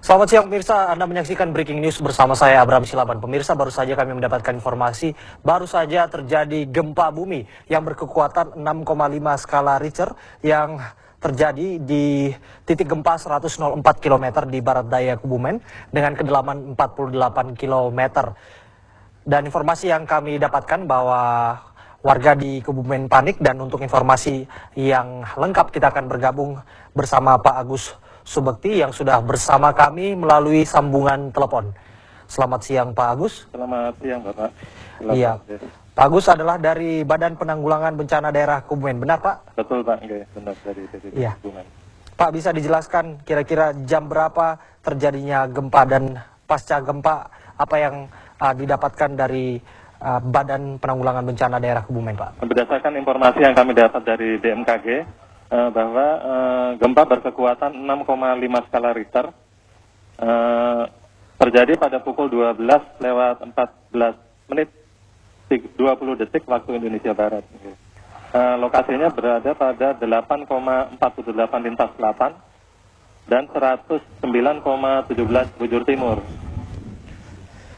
Selamat siang pemirsa, Anda menyaksikan Breaking News bersama saya Abraham Silaban. Pemirsa, baru saja kami mendapatkan informasi, baru saja terjadi gempa bumi yang berkekuatan 6,5 skala Richter yang terjadi di titik gempa 104 km di barat daya Kebumen dengan kedalaman 48 km. Dan informasi yang kami dapatkan bahwa warga di Kebumen panik, dan untuk informasi yang lengkap kita akan bergabung bersama Pak Agus Subekti yang sudah bersama kami melalui sambungan telepon. Selamat siang Pak Agus. Selamat siang Bapak. Iya, Pak Agus adalah dari Badan Penanggulangan Bencana Daerah Kebumen, benar Pak? Betul Pak, benar dari Iya. Kebumen. Pak, bisa dijelaskan kira-kira jam berapa terjadinya gempa dan pasca gempa apa yang didapatkan dari Badan Penanggulangan Bencana Daerah Kebumen, Pak? Berdasarkan informasi yang kami dapat dari BMKG, bahwa gempa berkekuatan 6,5 skala Richter terjadi pada pukul 12:14 20 detik waktu Indonesia Barat. Lokasinya berada pada 8,48 lintas selatan dan 109,17 bujur timur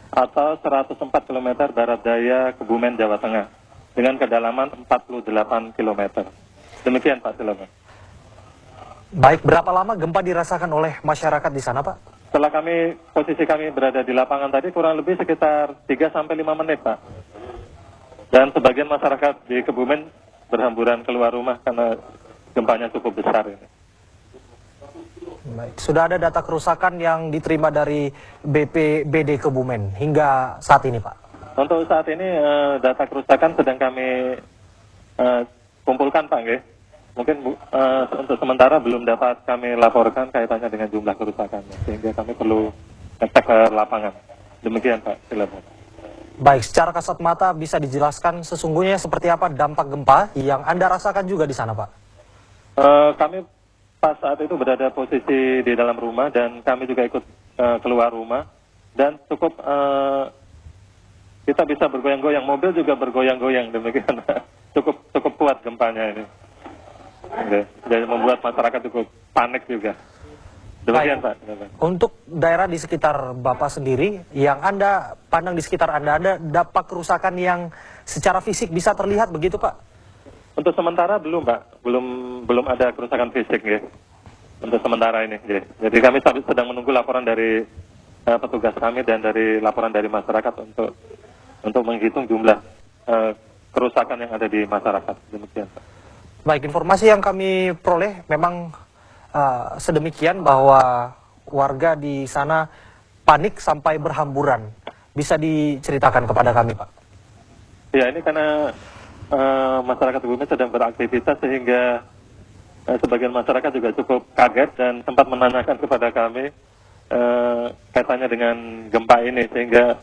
atau 104 km barat daya Kebumen, Jawa Tengah dengan kedalaman 48 km. Demikian Pak, silakan. Baik, berapa lama gempa dirasakan oleh masyarakat di sana, Pak? Setelah posisi kami berada di lapangan tadi kurang lebih sekitar 3-5 menit, Pak. Dan sebagian masyarakat di Kebumen berhamburan keluar rumah karena gempanya cukup besar ini. Baik, sudah ada data kerusakan yang diterima dari BPBD Kebumen hingga saat ini, Pak? Untuk saat ini data kerusakan sedang kami kumpulkan Pak, nggih. Mungkin untuk sementara belum dapat kami laporkan kaitannya dengan jumlah kerusakannya, sehingga kami perlu ngecek ke lapangan. Demikian Pak, silakan. Baik, secara kasat mata bisa dijelaskan sesungguhnya seperti apa dampak gempa yang Anda rasakan juga di sana, Pak? Kami pas saat itu berada posisi di dalam rumah dan kami juga ikut keluar rumah dan cukup kita bisa bergoyang-goyang, mobil juga bergoyang-goyang, demikian. Cukup kuat gempanya ini. Jadi membuat masyarakat cukup panik juga. Demikian Pak. Untuk daerah di sekitar Bapak sendiri, yang Anda pandang di sekitar Anda dampak kerusakan yang secara fisik bisa terlihat begitu Pak? Untuk sementara belum Pak, belum ada kerusakan fisik ya. Untuk sementara ini. Jadi kami sedang menunggu laporan dari petugas kami dan dari laporan dari masyarakat untuk menghitung jumlah kerusakan yang ada di masyarakat. Demikian Pak. Baik, informasi yang kami peroleh memang sedemikian bahwa warga di sana panik sampai berhamburan. Bisa diceritakan kepada kami, Pak? Ya, ini karena masyarakat Kebumen sedang beraktivitas sehingga sebagian masyarakat juga cukup kaget dan sempat menanyakan kepada kami kaitannya dengan gempa ini, sehingga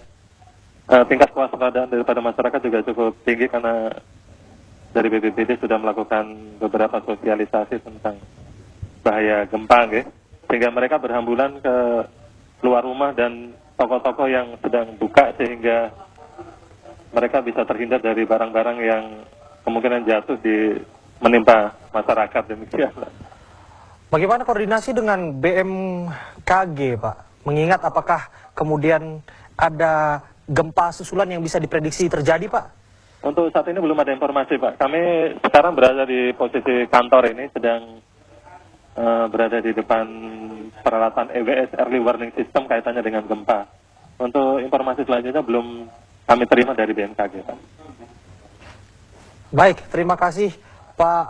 tingkat kewaspadaan daripada masyarakat juga cukup tinggi karena dari BPBD sudah melakukan beberapa sosialisasi tentang bahaya gempa, sehingga mereka berhamburan ke luar rumah dan toko-toko yang sedang buka sehingga mereka bisa terhindar dari barang-barang yang kemungkinan jatuh menimpa masyarakat. Demikian. Bagaimana koordinasi dengan BMKG, Pak? Mengingat apakah kemudian ada gempa susulan yang bisa diprediksi terjadi, Pak? Untuk saat ini belum ada informasi, Pak. Kami sekarang berada di posisi kantor ini, sedang berada di depan peralatan EWS, Early Warning System, kaitannya dengan gempa. Untuk informasi selanjutnya belum kami terima dari BMKG, Pak. Baik, terima kasih Pak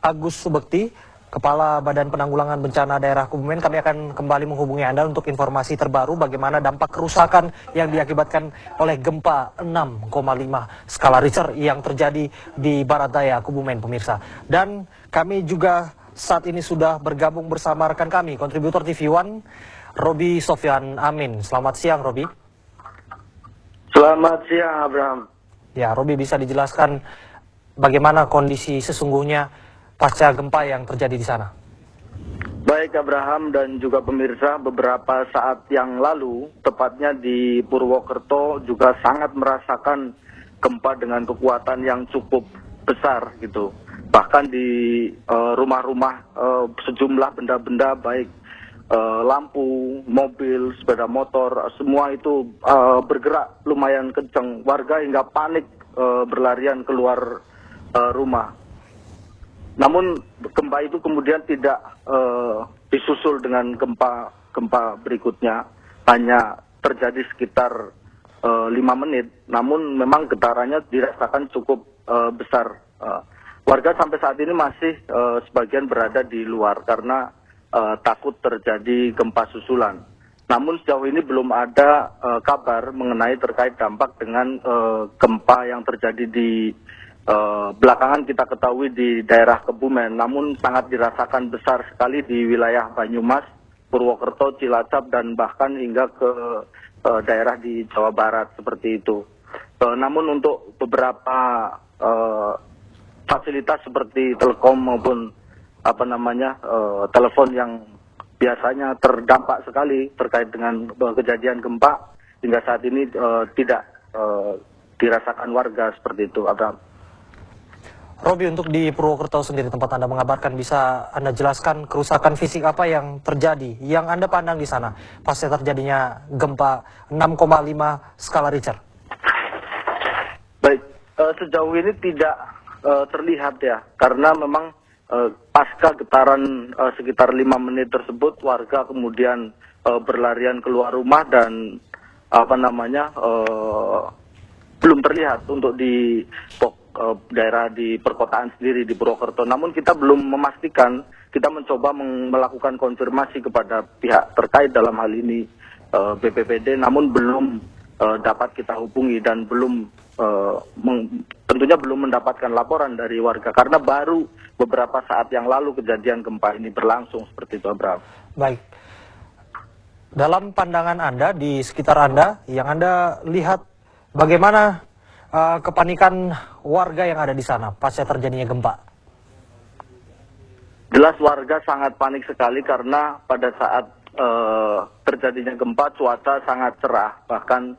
Agus Subekti, Kepala Badan Penanggulangan Bencana Daerah Kebumen. Kami akan kembali menghubungi Anda untuk informasi terbaru bagaimana dampak kerusakan yang diakibatkan oleh gempa 6,5 skala Richter yang terjadi di barat daya Kebumen, pemirsa. Dan kami juga saat ini sudah bergabung bersama rekan kami, kontributor TV One, Robi Sofyan Amin. Selamat siang, Robi. Selamat siang, Abraham. Ya, Robi, bisa dijelaskan bagaimana kondisi sesungguhnya pasca gempa yang terjadi di sana? Baik Abraham dan juga pemirsa, beberapa saat yang lalu, tepatnya di Purwokerto juga sangat merasakan gempa dengan kekuatan yang cukup besar gitu. Bahkan di rumah-rumah sejumlah benda-benda baik lampu, mobil, sepeda motor, semua itu bergerak lumayan kencang. Warga hingga panik berlarian keluar rumah. Namun gempa itu kemudian tidak disusul dengan gempa berikutnya, hanya terjadi sekitar 5 menit. Namun memang getarannya dirasakan cukup besar. Warga sampai saat ini masih sebagian berada di luar karena takut terjadi gempa susulan. Namun sejauh ini belum ada kabar mengenai terkait dampak dengan gempa yang terjadi di belakangan kita ketahui di daerah Kebumen, namun sangat dirasakan besar sekali di wilayah Banyumas, Purwokerto, Cilacap, dan bahkan hingga ke daerah di Jawa Barat seperti itu. Namun untuk beberapa fasilitas seperti Telkom maupun telepon yang biasanya terdampak sekali terkait dengan kejadian gempa, hingga saat ini tidak dirasakan warga seperti itu. Robi, untuk di Purwokerto sendiri tempat Anda mengabarkan, bisa Anda jelaskan kerusakan fisik apa yang terjadi, yang Anda pandang di sana pasca terjadinya gempa 6,5 skala Richter? Baik, sejauh ini tidak terlihat ya, karena memang pasca getaran sekitar 5 menit tersebut, warga kemudian berlarian keluar rumah dan belum terlihat untuk di daerah di perkotaan sendiri di Purwokerto. Namun kita belum memastikan, kita mencoba melakukan konfirmasi kepada pihak terkait dalam hal ini BPBD, namun belum dapat kita hubungi dan belum tentunya belum mendapatkan laporan dari warga karena baru beberapa saat yang lalu kejadian gempa ini berlangsung seperti itu, Abraham. Baik. Dalam pandangan Anda, di sekitar Anda, yang Anda lihat bagaimana kepanikan warga yang ada di sana pasca terjadinya gempa? Jelas warga sangat panik sekali karena pada saat terjadinya gempa cuaca sangat cerah, bahkan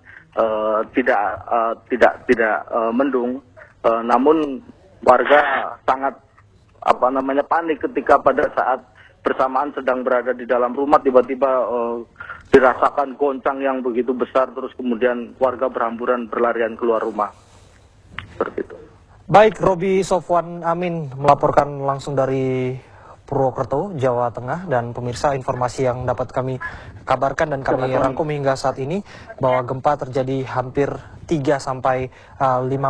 tidak mendung. Namun warga sangat panik ketika pada saat bersamaan sedang berada di dalam rumah tiba-tiba dirasakan goncang yang begitu besar, terus kemudian warga berhamburan berlarian keluar rumah. Seperti itu. Baik, Robi Sofwan Amin melaporkan langsung dari Purwokerto, Jawa Tengah, dan pemirsa, informasi yang dapat kami kabarkan dan kami rangkum hingga saat ini bahwa gempa terjadi hampir 3-5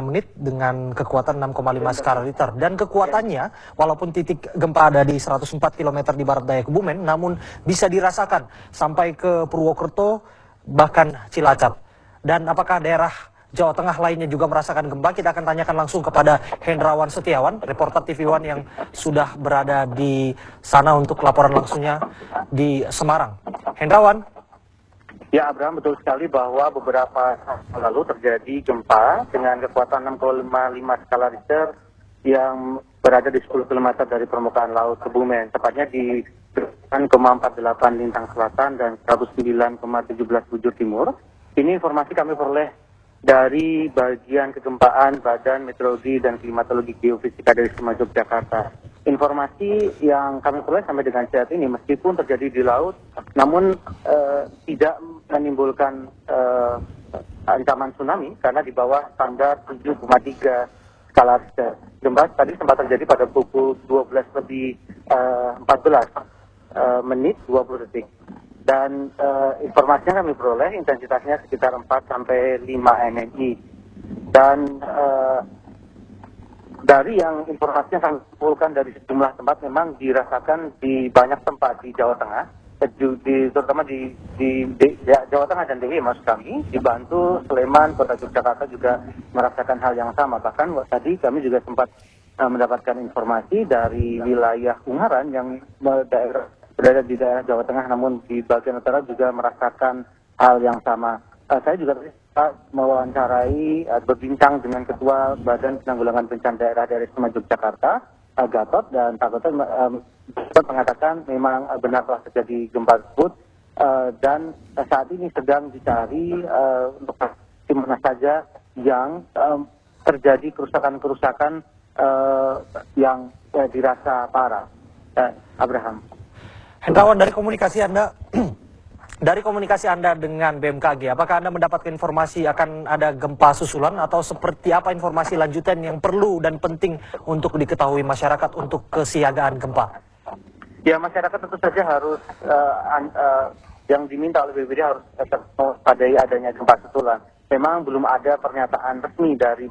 menit dengan kekuatan 6,5 skala Richter, dan kekuatannya walaupun titik gempa ada di 104 km di barat daya Kebumen, namun bisa dirasakan sampai ke Purwokerto bahkan Cilacap. Dan apakah daerah Jawa Tengah lainnya juga merasakan gempa? Kita akan tanyakan langsung kepada Hendrawan Setiawan, reporter TV One yang sudah berada di sana untuk laporan langsungnya di Semarang. Hendrawan. Ya, Abraham, betul sekali bahwa beberapa saat lalu terjadi gempa dengan kekuatan 6,5 skala Richter yang berada di 10 km dari permukaan laut Kebumen, tepatnya di 9,48 lintang selatan dan 109,17 bujur timur. Ini informasi kami peroleh dari bagian kegempaan Badan Meteorologi dan Klimatologi Geofisika dari Sema Yogyakarta. Informasi yang kami peroleh sampai dengan saat ini, meskipun terjadi di laut, namun tidak menimbulkan ancaman tsunami karena di bawah standar 7,3 skala Richter. Gempa tadi sempat terjadi pada pukul 12:14 menit 20 detik. Dan informasinya kami peroleh intensitasnya sekitar 4-5 mmi. Dan dari yang informasinya kami kumpulkan dari sejumlah tempat memang dirasakan di banyak tempat di Jawa Tengah, terutama di Jawa Tengah dan DIY maksud kami, di Bantul, Sleman, Kota Yogyakarta juga merasakan hal yang sama. Bahkan tadi kami juga sempat mendapatkan informasi dari wilayah Ungaran yang berada di daerah Jawa Tengah, namun di bagian utara juga merasakan hal yang sama. Saya juga mewawancarai, berbincang dengan Ketua Badan Penanggulangan Bencana Daerah dari Sema Yogyakarta, Gatot, dan Pak Gatot mengatakan memang benar telah terjadi gempa tersebut, dan saat ini sedang dicari di mana saja yang terjadi kerusakan-kerusakan yang dirasa parah. Abraham. Hendrawan, dari komunikasi Anda Dari komunikasi Anda dengan BMKG, apakah Anda mendapatkan informasi akan ada gempa susulan atau seperti apa informasi lanjutan yang perlu dan penting untuk diketahui masyarakat untuk kesiagaan gempa? Ya, masyarakat tentu saja harus yang diminta oleh BPBD harus mewaspadai adanya gempa susulan. Memang belum ada pernyataan resmi dari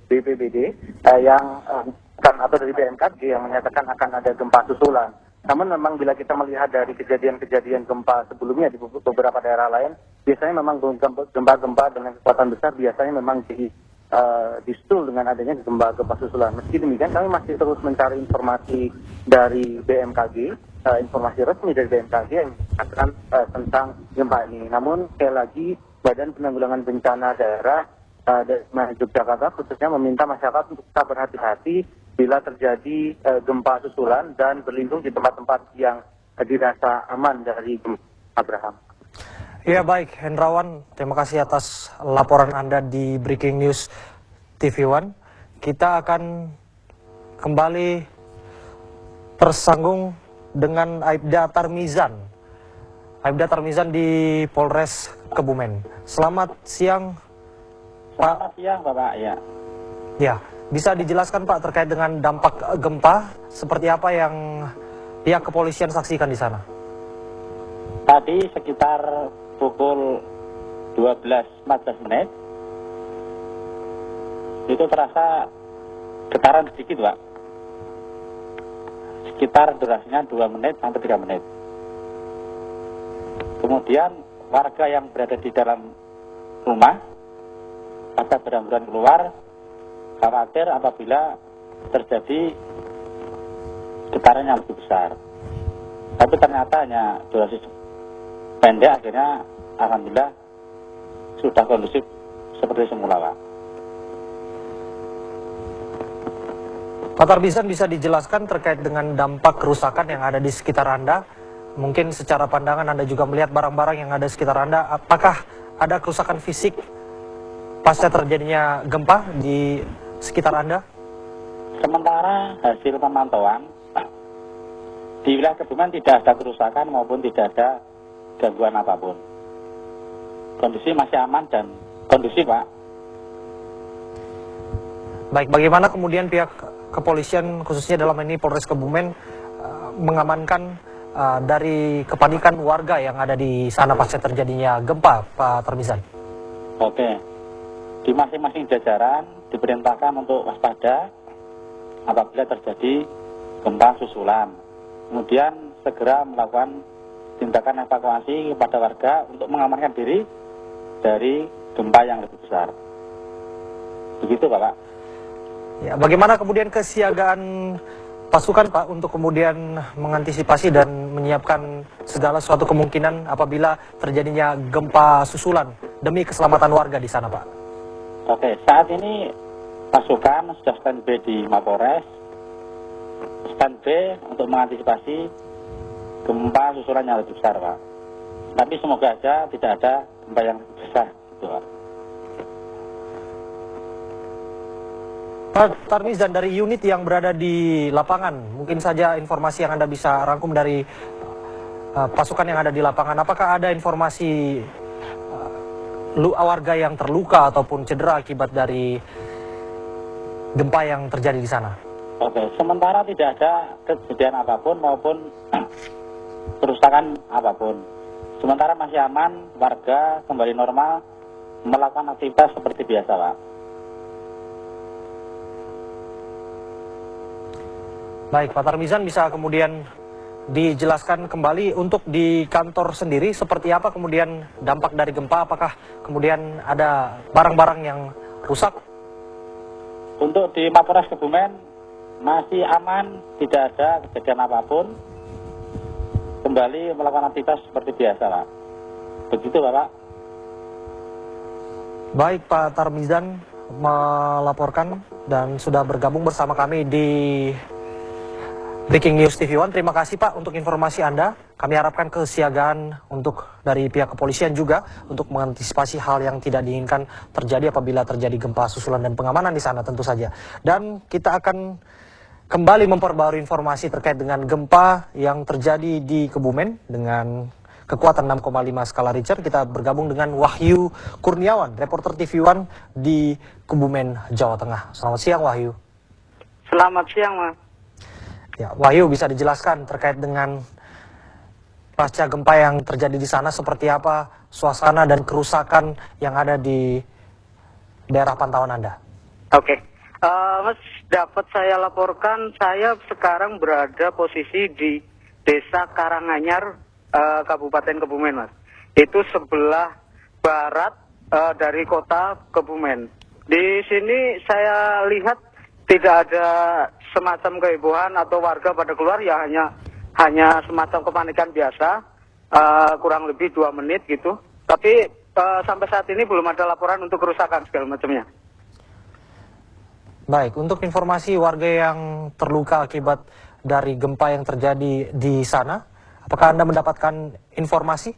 BPBD atau dari BMKG yang menyatakan akan ada gempa susulan. Namun memang bila kita melihat dari kejadian-kejadian gempa sebelumnya di beberapa daerah lain, biasanya memang gempa-gempa dengan kekuatan besar biasanya memang disul dengan adanya gempa-gempa susulan. Meski demikian, kami masih terus mencari informasi dari BMKG, informasi resmi dari BMKG yang mengatakan tentang gempa ini. Namun sekali lagi, Badan Penanggulangan Bencana Daerah dari Yogyakarta khususnya meminta masyarakat untuk tetap berhati-hati bila terjadi gempa susulan dan berlindung di tempat-tempat yang dirasa aman dari gempa. Abraham. Ya baik, Hendrawan, terima kasih atas laporan Anda di Breaking News TV One. Kita akan kembali tersambung dengan Aibda Tarmizan. Aibda Tarmizan di Polres Kebumen. Selamat siang, Pak. Selamat siang, Bapak. Ya, bisa dijelaskan Pak terkait dengan dampak gempa, seperti apa yang pihak kepolisian saksikan di sana? Tadi sekitar pukul 12.14 menit, itu terasa getaran sedikit, Pak. Sekitar durasinya 2 menit sampai 3 menit. Kemudian warga yang berada di dalam rumah pada berhamburan keluar, khawatir apabila terjadi getaran yang lebih besar. Tapi ternyata hanya durasi pendek, akhirnya alhamdulillah sudah kondusif seperti semula, Pak. Pak Tarmizan, bisa dijelaskan terkait dengan dampak kerusakan yang ada di sekitar Anda? Mungkin secara pandangan Anda juga melihat barang-barang yang ada di sekitar Anda. Apakah ada kerusakan fisik pasca terjadinya gempa di sekitar Anda? Sementara hasil pemantauan di wilayah Kebumen tidak ada kerusakan maupun tidak ada gangguan apapun. Kondisi masih aman dan kondusif, Pak. Baik, bagaimana kemudian pihak kepolisian khususnya dalam ini Polres Kebumen mengamankan dari kepanikan warga yang ada di sana pasca terjadinya gempa, Pak Tarmizan? Oke, di masing-masing jajaran diperintahkan untuk waspada apabila terjadi gempa susulan. Kemudian segera melakukan tindakan evakuasi kepada warga untuk mengamankan diri dari gempa yang lebih besar. Begitu, Bapak. Ya, bagaimana kemudian kesiagaan pasukan, Pak, untuk kemudian mengantisipasi dan menyiapkan segala suatu kemungkinan apabila terjadinya gempa susulan demi keselamatan warga di sana, Pak? Oke, saat ini pasukan sudah standby di Mapores, standby untuk mengantisipasi gempa susulan yang lebih besar, Pak. Tapi semoga aja tidak ada gempa yang lebih besar, gitu, Pak. Pak Tarmizan, dari unit yang berada di lapangan, mungkin saja informasi yang Anda bisa rangkum dari pasukan yang ada di lapangan, apakah ada informasi warga yang terluka ataupun cedera akibat dari gempa yang terjadi di sana? Oke, sementara tidak ada kejadian apapun maupun kerusakan apapun. Sementara masih aman, warga kembali normal melakukan aktivitas seperti biasa, Pak. Baik, Pak Tarmizan, bisa kemudian dijelaskan kembali untuk di kantor sendiri seperti apa kemudian dampak dari gempa? Apakah kemudian ada barang-barang yang rusak? Untuk di Mapores Kebumen masih aman, tidak ada kejadian apapun. Kembali melakukan aktivitas seperti biasa, Pak. Begitu, Bapak. Baik, Pak Tarmizan melaporkan dan sudah bergabung bersama kami di Breaking News TV One. Terima kasih, Pak, untuk informasi Anda. Kami harapkan kesiagaan untuk dari pihak kepolisian juga untuk mengantisipasi hal yang tidak diinginkan terjadi apabila terjadi gempa susulan dan pengamanan di sana tentu saja. Dan kita akan kembali memperbarui informasi terkait dengan gempa yang terjadi di Kebumen dengan kekuatan 6,5 skala Richter. Kita bergabung dengan Wahyu Kurniawan, reporter TV One di Kebumen, Jawa Tengah. Selamat siang, Wahyu. Selamat siang, Mas. Ya, Wahyu, bisa dijelaskan terkait dengan pasca gempa yang terjadi di sana, seperti apa suasana dan kerusakan yang ada di daerah pantauan Anda? Oke. Mas, dapat saya laporkan, saya sekarang berada posisi di Desa Karanganyar, Kabupaten Kebumen, Mas. Itu sebelah barat dari kota Kebumen. Di sini saya lihat tidak ada semacam kehebohan atau warga pada keluar, ya hanya semacam kepanikan biasa, kurang lebih 2 menit gitu. Tapi sampai saat ini belum ada laporan untuk kerusakan segala macamnya. Baik, untuk informasi warga yang terluka akibat dari gempa yang terjadi di sana, apakah Anda mendapatkan informasi?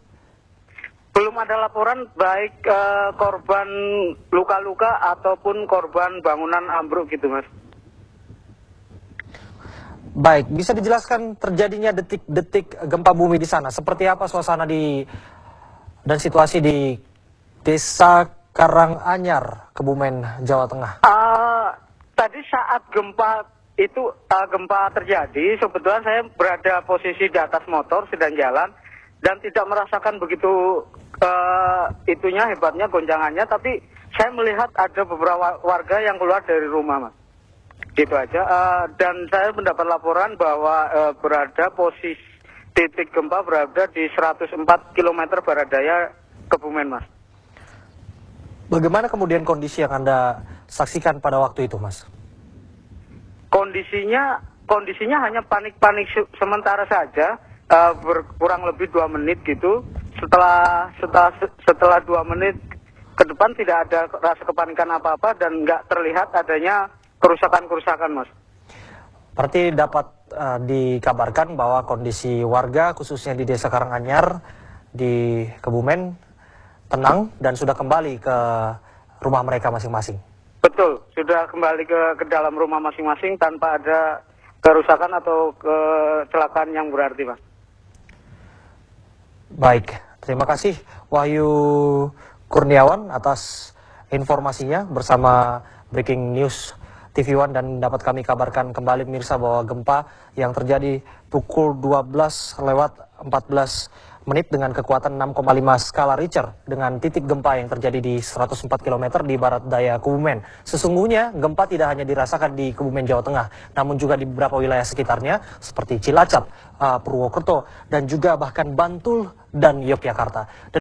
Belum ada laporan baik korban luka-luka ataupun korban bangunan ambruk gitu, Mas. Baik, bisa dijelaskan terjadinya detik-detik gempa bumi di sana. Seperti apa suasana dan situasi di Desa Karanganyar, Kebumen, Jawa Tengah? Tadi saat gempa terjadi, sebetulnya saya berada posisi di atas motor sedang jalan dan tidak merasakan begitu hebatnya gonjangannya, tapi saya melihat ada beberapa warga yang keluar dari rumah, Mas. Gitu aja. Dan saya mendapat laporan bahwa posisi titik gempa berada di 104 km barat daya Kebumen, Mas. Bagaimana kemudian kondisi yang Anda saksikan pada waktu itu, Mas? Kondisinya hanya panik-panik sementara saja, kurang lebih 2 menit gitu. Setelah 2 menit ke depan tidak ada rasa kepanikan apa-apa dan nggak terlihat adanya kerusakan-kerusakan, Mas. Berarti dapat dikabarkan bahwa kondisi warga khususnya di Desa Karanganyar di Kebumen tenang dan sudah kembali ke rumah mereka masing-masing. Betul, sudah kembali ke dalam rumah masing-masing tanpa ada kerusakan atau kecelakaan yang berarti, Mas. Baik, terima kasih Wahyu Kurniawan atas informasinya bersama Breaking News TV One, dan dapat kami kabarkan kembali pemirsa bahwa gempa yang terjadi pukul 12:14 menit dengan kekuatan 6,5 skala Richter dengan titik gempa yang terjadi di 104 km di barat daya Kebumen. Sesungguhnya gempa tidak hanya dirasakan di Kebumen, Jawa Tengah, namun juga di beberapa wilayah sekitarnya seperti Cilacap, Purwokerto, dan juga bahkan Bantul dan Yogyakarta.